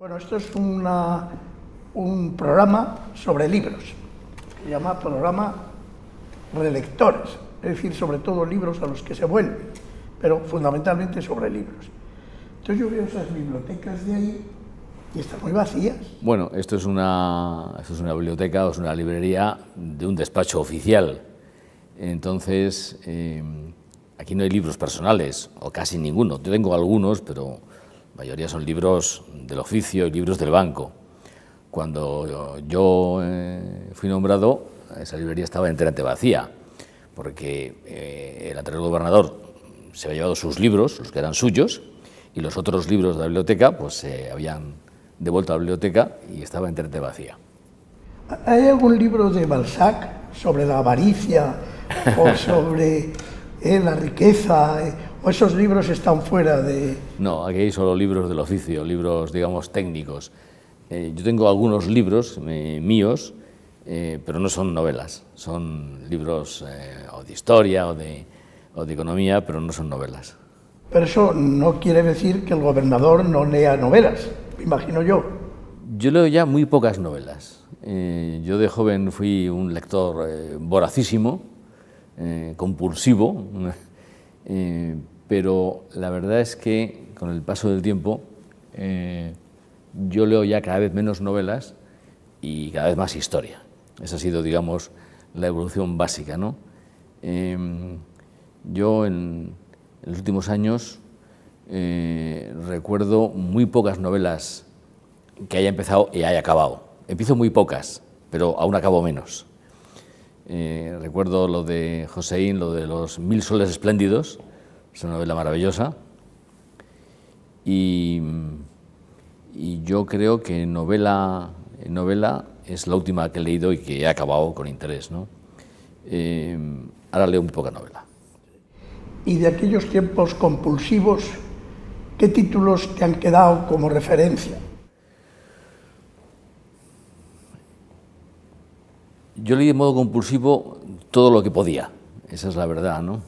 Bueno, esto es un programa sobre libros, se llama programa Relectores, es decir, sobre todo libros a los que se vuelven, pero fundamentalmente sobre libros. Entonces yo veo esas bibliotecas de ahí y están muy vacías. Bueno, esto es una biblioteca o es una librería de un despacho oficial. Entonces, aquí no hay libros personales, o casi ninguno. Yo tengo algunos, pero la mayoría son libros del oficio y libros del banco. Cuando yo fui nombrado, esa librería estaba enteramente vacía, porque el anterior gobernador se había llevado sus libros, los que eran suyos, y los otros libros de la biblioteca pues se habían devuelto a la biblioteca y estaba enteramente vacía. ¿Hay algún libro de Balzac sobre la avaricia o sobre la riqueza? ¿O esos libros están fuera de...? No, aquí hay solo libros del oficio, libros, digamos, técnicos. Yo tengo algunos libros míos, pero no son novelas, son libros o de historia o de economía, pero no son novelas. Pero eso no quiere decir que el gobernador no lea novelas, me imagino yo. Yo leo ya muy pocas novelas. Yo de joven fui un lector voracísimo, compulsivo, pero la verdad es que con el paso del tiempo yo leo ya cada vez menos novelas y cada vez más historia. Esa ha sido, digamos, la evolución básica, ¿no? Yo en los últimos años recuerdo muy pocas novelas que haya empezado y haya acabado. Empiezo muy pocas, pero aún acabo menos. Recuerdo lo de Joséín, lo de los 1000 soles espléndidos, es una novela maravillosa, y yo creo que novela es la última que he leído y que he acabado con interés, ¿no? Ahora leo muy poca novela. Y de aquellos tiempos compulsivos, ¿qué títulos te han quedado como referencia? Yo leí de modo compulsivo todo lo que podía, esa es la verdad, ¿no?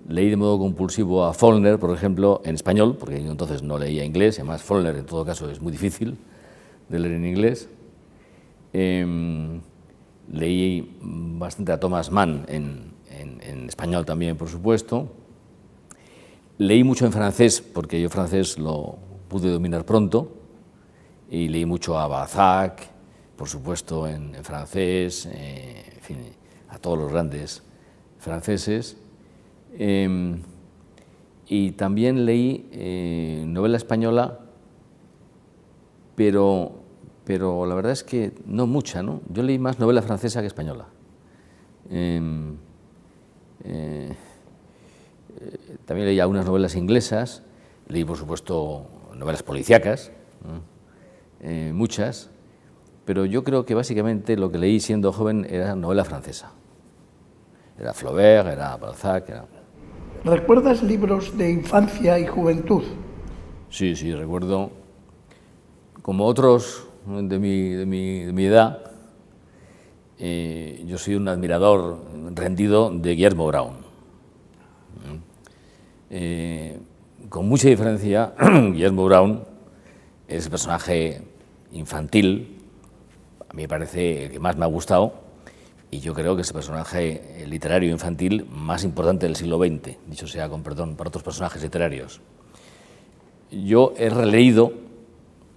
Leí de modo compulsivo a Faulkner, por ejemplo, en español, porque yo entonces no leía inglés, y además Faulkner en todo caso es muy difícil de leer en inglés. Leí bastante a Thomas Mann en español también, por supuesto. Leí mucho en francés, porque yo francés lo pude dominar pronto, y leí mucho a Balzac, por supuesto, en francés, en fin, a todos los grandes franceses. Y también leí novela española, pero la verdad es que no mucha, ¿no? Yo leí más novela francesa que española. También leí algunas novelas inglesas, leí, por supuesto, novelas policíacas, ¿no? Muchas, pero yo creo que básicamente lo que leí siendo joven era novela francesa. Era Flaubert, era Balzac, era... ¿Recuerdas libros de infancia y juventud? Sí, recuerdo, como otros de mi edad, yo soy un admirador rendido de Guillermo Brown. Con mucha diferencia, Guillermo Brown es el personaje infantil, a mí me parece el que más me ha gustado, y yo creo que es el personaje literario infantil más importante del siglo XX, dicho sea con perdón para otros personajes literarios. Yo he releído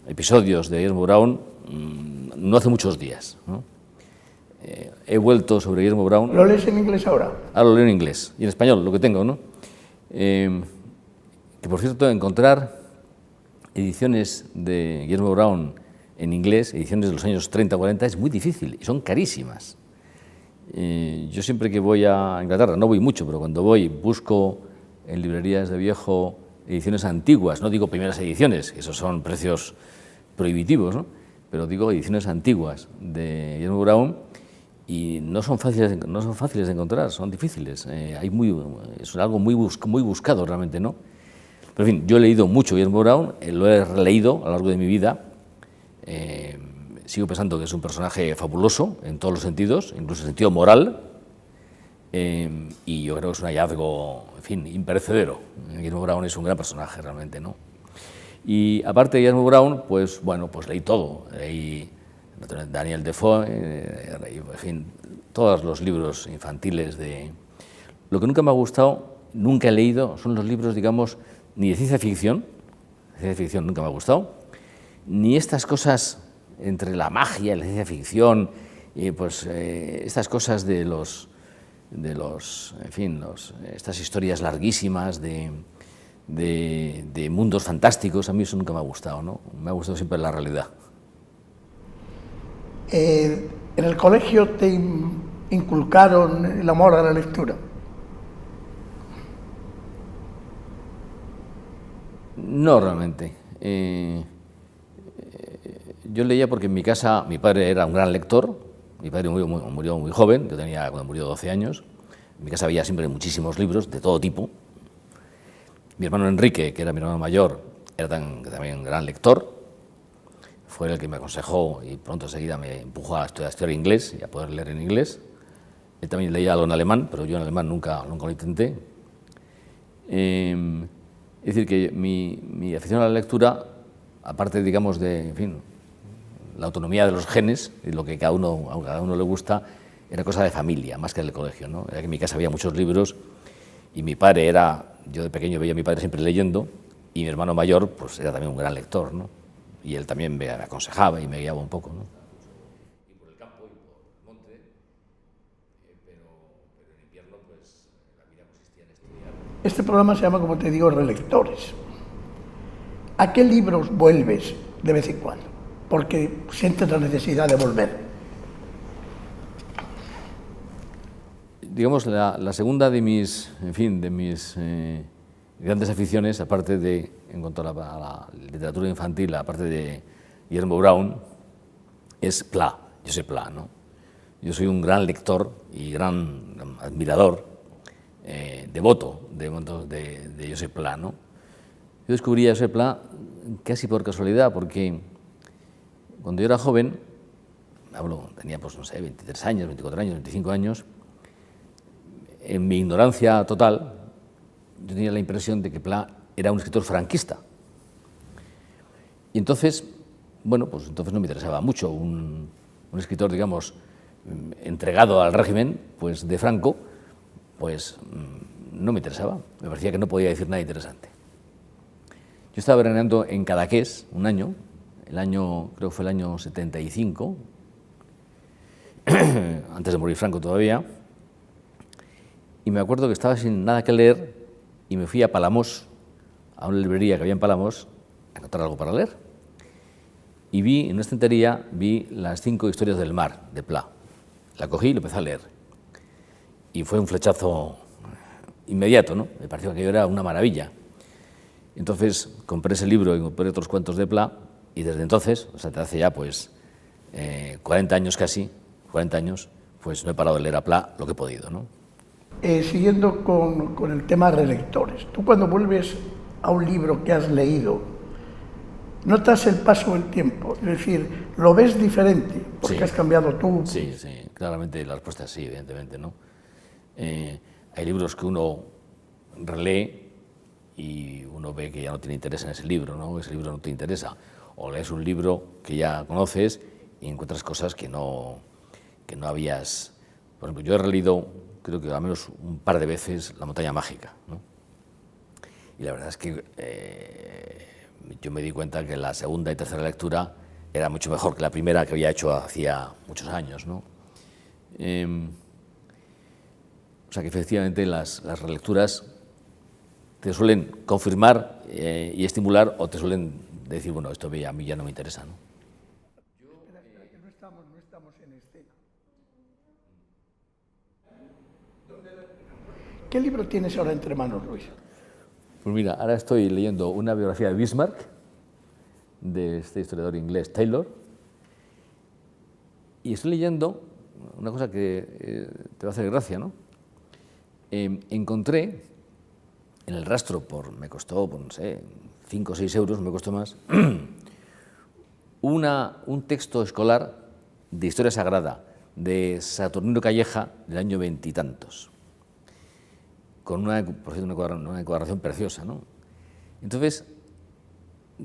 episodios de Guillermo Brown no hace muchos días, ¿no? He vuelto sobre Guillermo Brown. ¿Lo lees en inglés ahora? Ahora lo leo en inglés y en español, lo que tengo, ¿no? Que por cierto, encontrar ediciones de Guillermo Brown en inglés, ediciones de los años 30-40, es muy difícil y son carísimas. Yo siempre que voy a Inglaterra, no voy mucho, pero cuando voy busco en librerías de viejo ediciones antiguas, no digo primeras ediciones, que esos son precios prohibitivos, ¿no? Pero digo ediciones antiguas de Guillermo Brown y no son fáciles de encontrar, son difíciles. Es algo muy buscado realmente, ¿no? Pero en fin, yo he leído mucho Guillermo Brown, lo he releído a lo largo de mi vida. Sigo pensando que es un personaje fabuloso en todos los sentidos, incluso en el sentido moral, y yo creo que es un hallazgo, en fin, imperecedero. Guillermo Brown es un gran personaje realmente, ¿no? Y aparte de Guillermo Brown, pues bueno, pues leí todo. Leí Daniel Defoe, en fin, todos los libros infantiles de... Lo que nunca me ha gustado, nunca he leído, son los libros, digamos, ni de ciencia ficción nunca me ha gustado, ni estas cosas entre la magia y la ciencia ficción, y pues estas cosas de los en fin, estas historias larguísimas de mundos fantásticos, a mí eso nunca me ha gustado, ¿no? Me ha gustado siempre la realidad. ¿En el colegio te inculcaron el amor a la lectura? No realmente. Yo leía porque en mi casa mi padre era un gran lector. Mi padre murió muy joven, yo tenía cuando murió 12 años. En mi casa había siempre muchísimos libros de todo tipo. Mi hermano Enrique, que era mi hermano mayor, era también un gran lector. Fue el que me aconsejó y pronto enseguida me empujó a estudiar inglés y a poder leer en inglés. Él también leía algo en alemán, pero yo en alemán nunca lo intenté. Es decir, que mi afición a la lectura, aparte, digamos, de, en fin, la autonomía de los genes y lo que a cada uno le gusta, era cosa de familia, más que del colegio, ¿no? Era que en mi casa había muchos libros y mi padre yo de pequeño veía a mi padre siempre leyendo y mi hermano mayor, pues era también un gran lector, ¿no? Y él también me aconsejaba y me guiaba un poco, ¿no? Y por el campo y por el monte, pero en invierno, pues la vida consistía en estudiar. Este programa se llama, como te digo, Relectores. ¿A qué libros vuelves de vez en cuando? Porque sientes la necesidad de volver. Digamos, la segunda de mis, en fin, grandes aficiones, aparte de, en cuanto a la literatura infantil, aparte de Guillermo Brown, es Pla, Josep Pla, ¿no? Yo soy un gran lector y gran admirador, devoto de Josep Pla, ¿no? Yo descubrí a Josep Pla casi por casualidad, porque cuando yo era joven, tenía, pues no sé, 23 años, 24 años, 25 años, en mi ignorancia total, yo tenía la impresión de que Pla era un escritor franquista. Y entonces, bueno, pues entonces no me interesaba mucho un escritor, digamos, entregado al régimen, pues de Franco, pues no me interesaba, me parecía que no podía decir nada interesante. Yo estaba veraneando en Cadaqués un año, creo que fue el año 75, antes de morir Franco todavía, y me acuerdo que estaba sin nada que leer y me fui a Palamós, a una librería que había en Palamós, a encontrar algo para leer. Y en una estantería, las 5 historias del mar, de Pla. La cogí y lo empecé a leer. Y fue un flechazo inmediato, ¿no? Me pareció que aquello era una maravilla. Entonces compré ese libro y compré otros cuentos de Pla, y desde entonces, o sea, te hace ya pues 40 años casi, 40 años, pues no he parado de leer a Pla lo que he podido, ¿no? Siguiendo con el tema relectores, tú cuando vuelves a un libro que has leído, ¿notas el paso del tiempo? Es decir, ¿lo ves diferente porque has cambiado tú? Sí, claramente la respuesta es sí, evidentemente, ¿no? Hay libros que uno relee y uno ve que ya no tiene interés en ese libro, ¿no? Ese libro no te interesa. O lees un libro que ya conoces y encuentras cosas que no habías... Por ejemplo, yo he releído, creo que al menos un par de veces, La montaña mágica, ¿no? Y la verdad es que yo me di cuenta que la segunda y tercera lectura era mucho mejor que la primera que había hecho hacía muchos años, ¿no? O sea que efectivamente las relecturas te suelen confirmar y estimular, o te suelen decir, bueno, esto a mí ya no me interesa, ¿no? Espera, que no estamos en escena. ¿Qué libro tienes ahora entre manos, Luis? Pues mira, ahora estoy leyendo una biografía de Bismarck, de este historiador inglés Taylor, y estoy leyendo una cosa que te va a hacer gracia, ¿no? Encontré en el rastro, me costó, no sé, 5 o 6 euros, me costó más, un texto escolar de historia sagrada de Saturnino Calleja del año 20 y tantos, con por cierto, una encuadernación preciosa, ¿no? Entonces,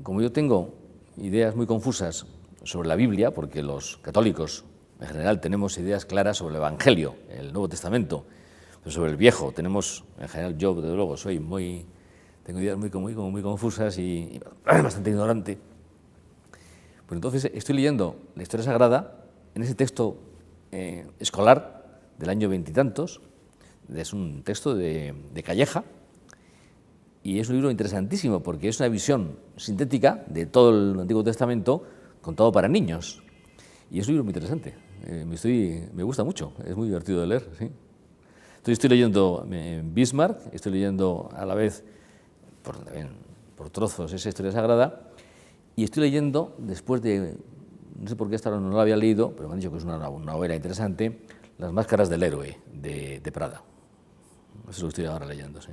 como yo tengo ideas muy confusas sobre la Biblia, porque los católicos en general tenemos ideas claras sobre el Evangelio, el Nuevo Testamento, pero sobre el Viejo tenemos, en general yo, desde luego, tengo ideas muy confusas y bastante ignorante. Pues entonces estoy leyendo la Historia Sagrada en ese texto escolar del año veintitantos. Es un texto de Calleja y es un libro interesantísimo porque es una visión sintética de todo el Antiguo Testamento contado para niños. Y es un libro muy interesante, me gusta mucho, es muy divertido de leer. ¿Sí? Entonces estoy leyendo Bismarck, estoy leyendo a la vez, por trozos, esa Historia Sagrada, y estoy leyendo, después de, no sé por qué hasta ahora no lo había leído, pero me han dicho que es una novela interesante, Las máscaras del héroe, de Prada. Eso es lo que estoy ahora leyendo, sí.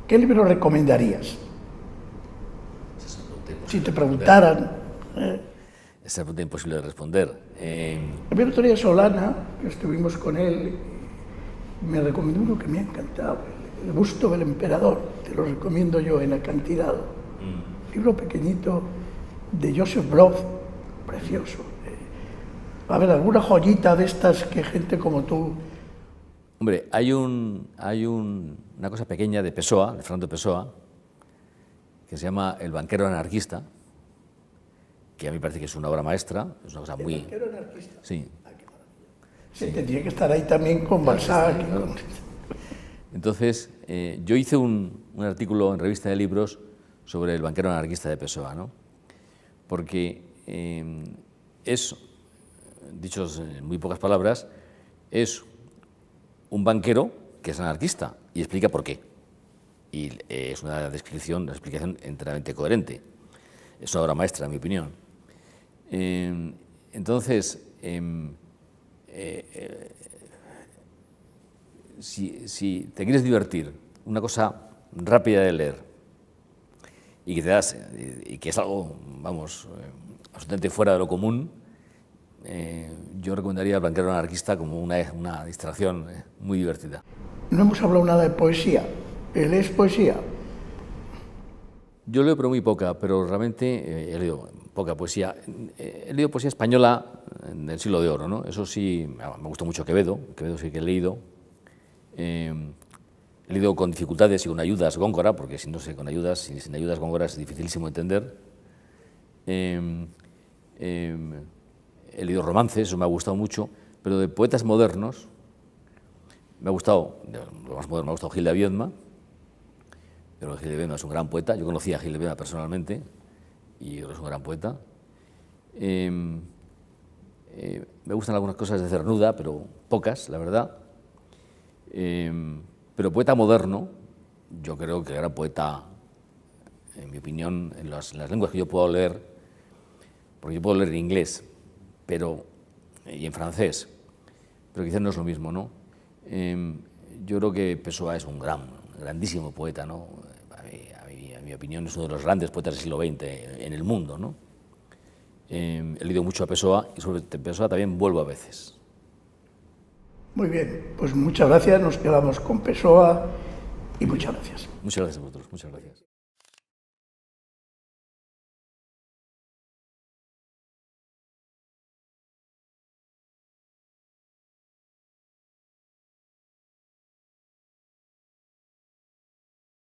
¿Qué libro recomendarías? Si te preguntaran... Esa es una pregunta imposible de responder. El otro día Solana, que estuvimos con él, me recomendó uno que me ha encantado, El busto del emperador, te lo recomiendo yo, en Acantilado. Libro pequeñito de Joseph Broz, precioso. A ver, alguna joyita de estas que gente como tú... Hombre, hay una cosa pequeña de Pessoa, de Fernando Pessoa, que se llama El banquero anarquista, que a mí me parece que es una obra maestra, es una cosa muy... ¿El banquero anarquista? Sí. Sí, tendría que estar ahí también con Balzac. Y con... Entonces, yo hice un artículo en Revista de Libros sobre el banquero anarquista de Pessoa, ¿no? Porque es, dichos en muy pocas palabras, es un banquero que es anarquista y explica por qué. Y es una explicación enteramente coherente. Es una obra maestra, en mi opinión. Entonces, si te quieres divertir, una cosa rápida de leer y que es algo, vamos, absolutamente fuera de lo común, yo recomendaría El banquero anarquista como una distracción muy divertida. No hemos hablado nada de poesía. ¿Lees poesía? Yo leo, pero muy poca, pero realmente he leído poca poesía. He leído poesía española del Siglo de Oro, ¿no? Eso sí, me gusta mucho Quevedo sí que he leído. He leído con dificultades y con ayudas Góngora, porque si no sé, sin ayudas Góngora es dificilísimo entender. He leído romances, eso me ha gustado mucho, pero de poetas modernos me ha gustado, lo más moderno, me ha gustado Gil de Aviedma. Pero Gil de Aviedma es un gran poeta, yo conocí a Gil de Aviedma personalmente y es un gran poeta. Me gustan algunas cosas de Cernuda, pero pocas, la verdad. Pero poeta moderno, yo creo que el gran poeta, en mi opinión, en las lenguas que yo puedo leer, porque yo puedo leer en inglés y en francés, pero quizás no es lo mismo, ¿no? Yo creo que Pessoa es un grandísimo poeta, ¿no? A mi opinión es uno de los grandes poetas del siglo XX en el mundo, ¿no? He leído mucho a Pessoa y sobre Pessoa también vuelvo a veces. Muy bien, pues muchas gracias, nos quedamos con Pessoa y muchas gracias. Muchas gracias a vosotros, muchas gracias.